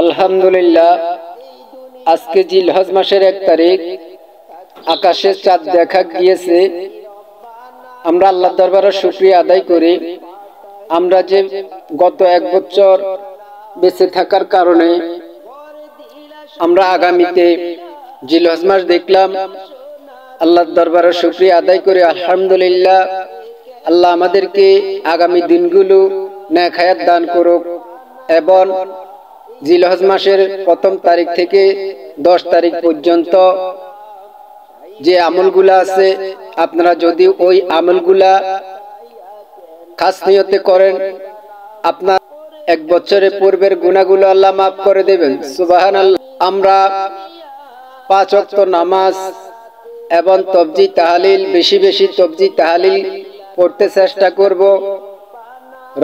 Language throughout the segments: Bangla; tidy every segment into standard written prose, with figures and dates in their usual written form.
আলহামদুলিল্লাহ, আজকে জিলহজ মাসের 1 তারিখ। আকাশে চাঁদ দেখা গিয়েছে। আমরা আল্লাহর দরবারে শুকরিয়া আদায় করি। আমরা যে গত 1 বছর বেঁচে থাকার কারণে আমরা আগামীতে জিলহজ মাস দেখলাম। আল্লাহর দরবারে শুকরিয়া আদায় করি। আলহামদুলিল্লাহ, আল্লাহ আমাদেরকে আগামী দিনগুলো নেক হায়াত দান করুক এবং জিলহজ মাসের 1 তারিখ থেকে 10 তারিখ পর্যন্ত যে আমলগুলা আছে, আপনারা যদি ওই আমলগুলা খাস নিয়তে করেন, আপনার 1 বছরের পূর্বের গুনাহগুলো আল্লাহ মাফ করে দেবেন। সুবহানাল্লাহ। আমরা 5 ওয়াক্ত নামাজ এবং তাসবিহ তাহলিল, বেশি বেশি তাসবিহ তাহলিল পড়তে চেষ্টা করব।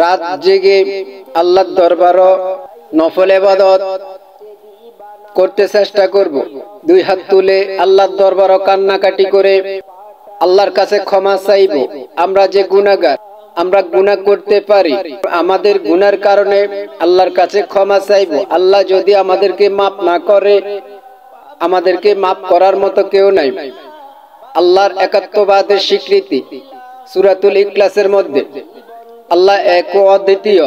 রাত জেগে আল্লাহর দরবারে নফল ইবাদত করতে চেষ্টা করব। 2 হাত তুলে আল্লাহর দরবারে কান্নাকাটি করে আল্লাহর কাছে ক্ষমা চাইব। আমরা যে গুনাহগার, আমরা গুনাহ করতে পারি, আমাদের গুনার কারণে আল্লাহর কাছে ক্ষমা চাইব। আল্লাহ যদি আমাদেরকে মাফ না করে, আমাদেরকে মাফ করার মতো কেউ নাই। আল্লাহর একাত্মবাদের স্বীকৃতি সূরাতুল ইখলাসের মধ্যে আল্লাহ এক ও অদ্বিতীয়,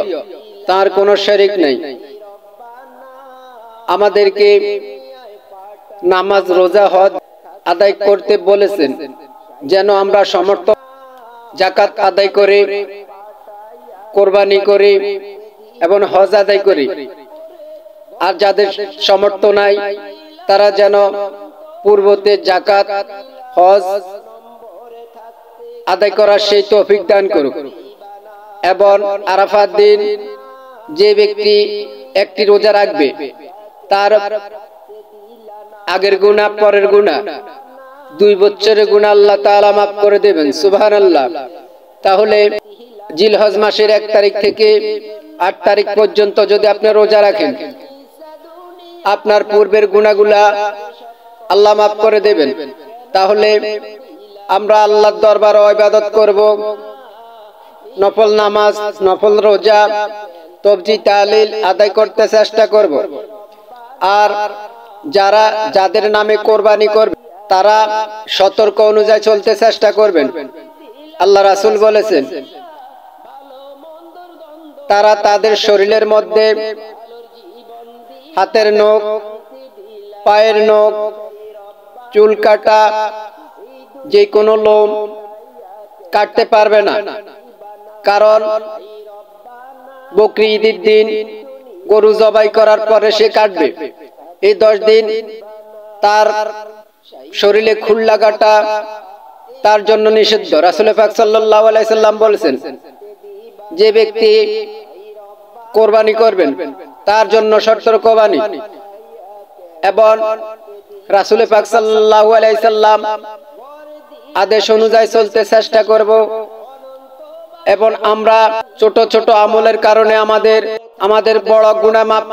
তার কোনো শরীক নাই। আমাদেরকে নামাজ, রোজা, হজ আদায় করতে বলেছেন, যেন আমরা সমর্থ যাকাত আদায় করে, কোরবানি করে এবং হজ আদায় করি। আর যাদের সামর্থ্য নাই, তারা যেন পূর্বতে যাকাত, হজ আদায় করার সেই তৌফিক দান করুক। এবং আরাফাত দিন যে ব্যক্তি একটি রোজা রাখবে, তার আগের গুনাহ, পরের গুনাহ, 2 বছরের গুনাহ আল্লাহ তাআলা মাফ করে দেবেন। সুবহানাল্লাহ। তাহলে জিলহজ মাসের 1 তারিখ থেকে 8 তারিখ পর্যন্ত যদি আপনি রোজা রাখেন, আপনার পূর্বের গুনাহগুলা আল্লাহ মাফ করে দেবেন। তাহলে আমরা আল্লাহর দরবারে ইবাদত করব, নফল নামাজ, নফল রোজা, তাসবিহ তাহলিল আদায় করতে চেষ্টা করব। আর যাদের নামে কোরবানি করবে, তারা সতর্ক অনুযায়ী চলতে চেষ্টা করবেন। আল্লাহ রাসূল বলেছেন, তারা তাদের শরীরের মধ্যে হাতের নখ, পায়ের নখ, চুল কাটা, যে কোনো লোম কাটতে পারবে না। কারণ বকরি ঈদের দিন গরু জবাই করার পরে সে কাটবে। এই 10 দিন তার শরীরে খুর লাগাটা তার জন্য নিষিদ্ধ। রাসূল পাক সাল্লাল্লাহু আলাইহি সাল্লাম বলেছেন, যে ব্যক্তি কোরবানি করবেন তার জন্য সতর্কবাণী। এবং রাসূল পাক সাল্লাল্লাহু আলাইহি সাল্লাম আদেশ অনুযায়ী চলতে চেষ্টা করব। এবং আমরা ছোট ছোট আমলের কারণে আমাদের বড় গুনাহ মাফ,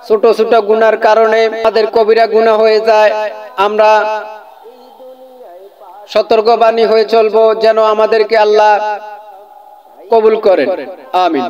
ছোট ছোট গুনার কারণে আমাদের কবিরা গুনাহ হয়ে যায়। আমরা সতর্কবাণী হয়ে চলবো, যেন আমাদেরকে আল্লাহ কবুল করেন। আমিন।